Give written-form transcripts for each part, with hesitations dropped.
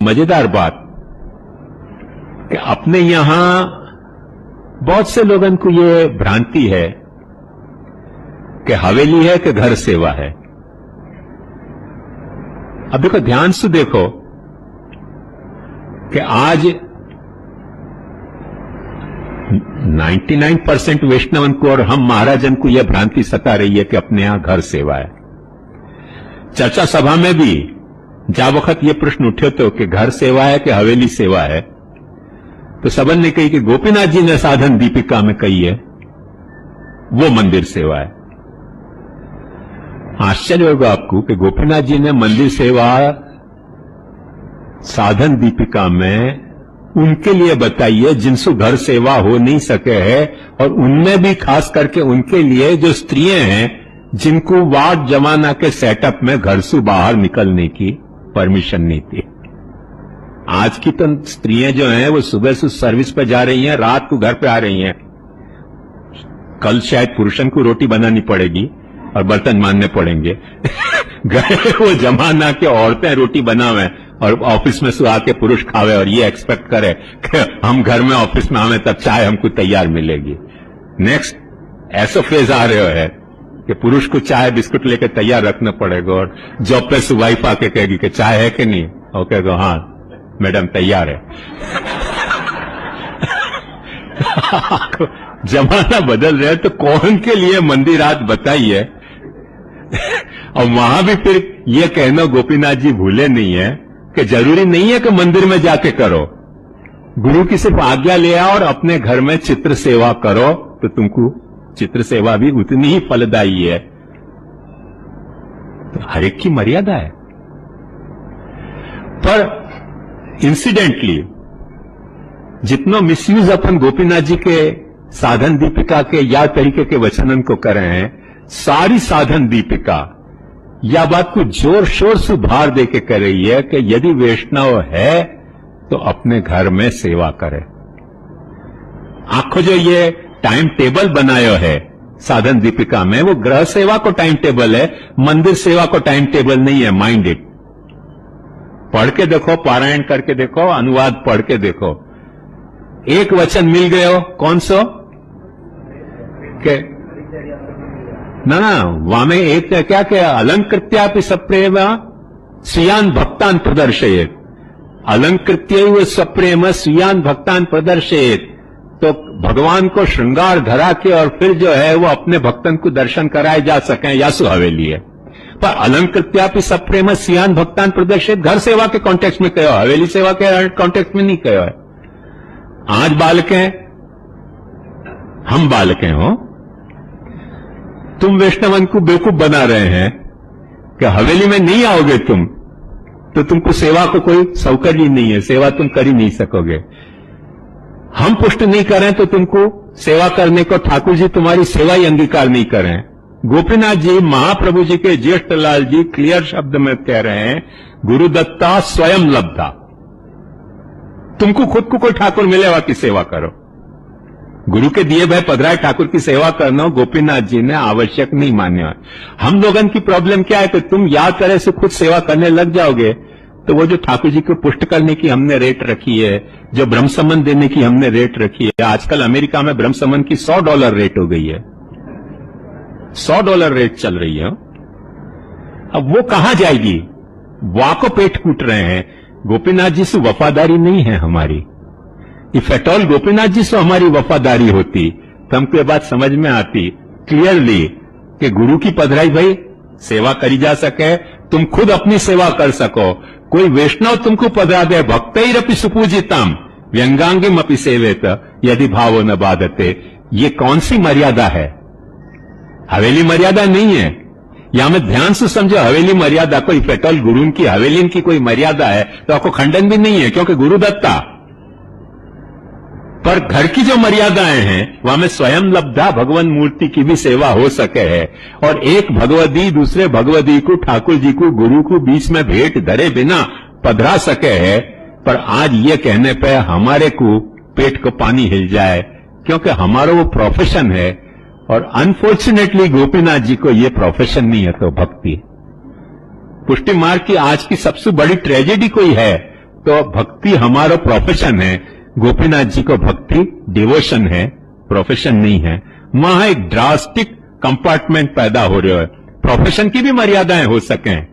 मजेदार बात कि अपने यहां बहुत से लोगों को ये भ्रांति है कि हवेली है कि घर सेवा है। अब देखो, ध्यान से देखो कि आज 99% वैष्णवन को और हम महाराजन को यह भ्रांति सता रही है कि अपने यहां घर सेवा है। चर्चा सभा में भी जा वक्त ये प्रश्न उठे तो कि घर सेवा है कि हवेली सेवा है, तो सबन ने कही कि गोपीनाथ जी ने साधन दीपिका में कही है वो मंदिर सेवा है। आश्चर्य होगा आपको कि गोपीनाथ जी ने मंदिर सेवा साधन दीपिका में उनके लिए बताई है जिनसे घर सेवा हो नहीं सके है, और उनमें भी खास करके उनके लिए जो स्त्रियां हैं जिनको वार्ड जमाना के सेटअप में घर से बाहर निकलने की परमिशन नहीं थी। आज की तो स्त्रियां जो हैं वो सुबह से सर्विस पर जा रही हैं, रात को घर पे आ रही हैं। कल शायद पुरुषन को रोटी बनानी पड़ेगी और बर्तन मानने पड़ेंगे। गए वो जमाना के औरतें रोटी बनावे और ऑफिस में से आके पुरुष खावे और ये एक्सपेक्ट करे कि हम घर में ऑफिस में आवे तब चाय हमको तैयार मिलेगी। नेक्स्ट ऐसा फेज आ रहा है कि पुरुष को चाय बिस्कुट लेकर तैयार रखना पड़ेगा और जॉब पे से वाइफ आके कहेगी कि चाय है कि नहीं, और कहेगा हाँ मैडम तैयार है। जमाना बदल रहा है तो कौन के लिए मंदिर आज बताइए। और वहां भी फिर ये कहना गोपीनाथ जी भूले नहीं है कि जरूरी नहीं है कि मंदिर में जाके करो, गुरु की सिर्फ आज्ञा ले आओ और अपने घर में चित्र सेवा करो तो तुमको चित्र सेवा भी उतनी ही फलदायी है। तो हर एक की मर्यादा है। पर इंसिडेंटली जितना मिसयूज अपन गोपीनाथ जी के साधन दीपिका के या तरीके के वचनन को कर रहे हैं, सारी साधन दीपिका या बात को जोर शोर से भार दे के कर रही है कि यदि वैष्णव है तो अपने घर में सेवा करे। आंखों जो ये टाइम टेबल बनाया है साधन दीपिका में, वो गृह सेवा को टाइम टेबल है, मंदिर सेवा को टाइम टेबल नहीं है। Mind it. पढ़ के देखो, पारायण करके देखो, अनुवाद पढ़ के देखो। एक वचन मिल गए हो, कौन सो के ना वहां में एक क्या क्या अलंकृत्यापि सप्रेम स्वीयान भक्तान प्रदर्शयेत। अलंकृत्य सप्रेम स्वीयान भक्तान प्रदर्शयेत। तो भगवान को श्रृंगार धरा के और फिर जो है वो अपने भक्तन को दर्शन कराए जा सकें, यासु हवेली है। पर अलंकृत्यापि सप्रेम स्वीयान भक्तान प्रदर्शित घर सेवा के कॉन्टेक्स्ट में कहो, हवेली सेवा के कॉन्टेक्स्ट में नहीं कहो है। आज बालकें, हम बालकें हो, तुम वैष्णवन को बेवकूफ बना रहे हैं कि हवेली में नहीं आओगे तुम तो तुमको सेवा को कोई सौकर्य नहीं है, सेवा तुम कर ही नहीं सकोगे। हम पुष्ट नहीं करें तो तुमको सेवा करने को ठाकुर जी तुम्हारी सेवा ही अंगीकार नहीं करें। गोपीनाथ जी महाप्रभु जी के ज्येष्ठ लाल जी क्लियर शब्द में कह रहे हैं, गुरुदत्ता स्वयं लब्धा। तुमको खुद को कोई ठाकुर मिलेगा कि सेवा करो। गुरु के दिए भाई पधराए ठाकुर की सेवा करना गोपीनाथ जी ने आवश्यक नहीं मान्या। हम लोगों की प्रॉब्लम क्या है कि तुम या तरह से खुद सेवा करने लग जाओगे तो वो जो ठाकुर जी को पुष्ट करने की हमने रेट रखी है, जो ब्रह्म समन देने की हमने रेट रखी है, आजकल अमेरिका में ब्रह्म समन की $100 रेट हो गई है। $100 रेट चल रही है। अब वो कहां जाएगी? वाको पेट कूट रहे हैं। गोपीनाथ जी से वफादारी नहीं है हमारी। If at all Gopinath ji से हमारी वफादारी होती तो हमको ये बात समझ में आती क्लियरली कि गुरु की पधराई भाई सेवा करी जा सके, तुम खुद अपनी सेवा कर सको। कोई वैष्णव तुमको पधरा दे, भक्तैरपि सुपूजितम व्यंगांगिम अपि सेवेत यदि भावो न बाधते। ये कौन सी मर्यादा है? हवेली मर्यादा नहीं है। यहां में ध्यान से समझो, हवेली मर्यादा कोई पेटल गुरु की हवेली की कोई मर्यादा है तो आपको खंडन भी नहीं है क्योंकि गुरु दत्ता। पर घर की जो मर्यादाएं हैं वहां में स्वयं लब्धा भगवान मूर्ति की भी सेवा हो सके है, और एक भगवदी दूसरे भगवदी को ठाकुर जी को गुरु को बीच में भेंट धरे बिना पधरा सके है। पर आज ये कहने पे हमारे को पेट को पानी हिल जाए क्योंकि हमारा वो प्रोफेशन है, और अनफॉर्चुनेटली गोपीनाथ जी को ये प्रोफेशन नहीं है तो भक्ति। पुष्टि मार्ग की आज की सबसे बड़ी ट्रेजेडी कोई है तो भक्ति हमारा प्रोफेशन है। गोपीनाथ जी को भक्ति डिवोशन है, प्रोफेशन नहीं है। वहां एक ड्रास्टिक कंपार्टमेंट पैदा हो रहा है। प्रोफेशन की भी मर्यादाएं हो सकें,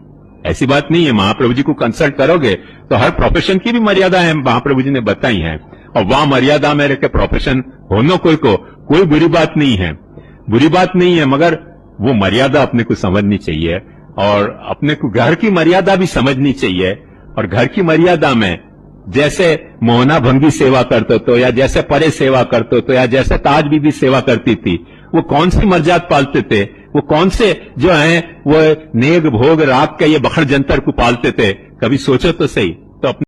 ऐसी बात नहीं है। महाप्रभु जी को कंसल्ट करोगे तो हर प्रोफेशन की भी मर्यादाएं महाप्रभु जी ने बताई हैं, और वहां मर्यादा में रह के प्रोफेशन होना कोई बुरी बात नहीं है, बुरी बात नहीं है, मगर वो मर्यादा अपने को समझनी चाहिए, और अपने को घर की मर्यादा भी समझनी चाहिए। और घर की मर्यादा में जैसे मोहना भंगी सेवा करते तो, या जैसे परे सेवा करते तो, या जैसे ताज बीबी सेवा करती थी, वो कौन सी मर्यादा पालते थे, वो कौन से जो हैं वो नेग भोग राग के ये बखड़ जंतर को पालते थे, कभी सोचो तो सही। तो अपने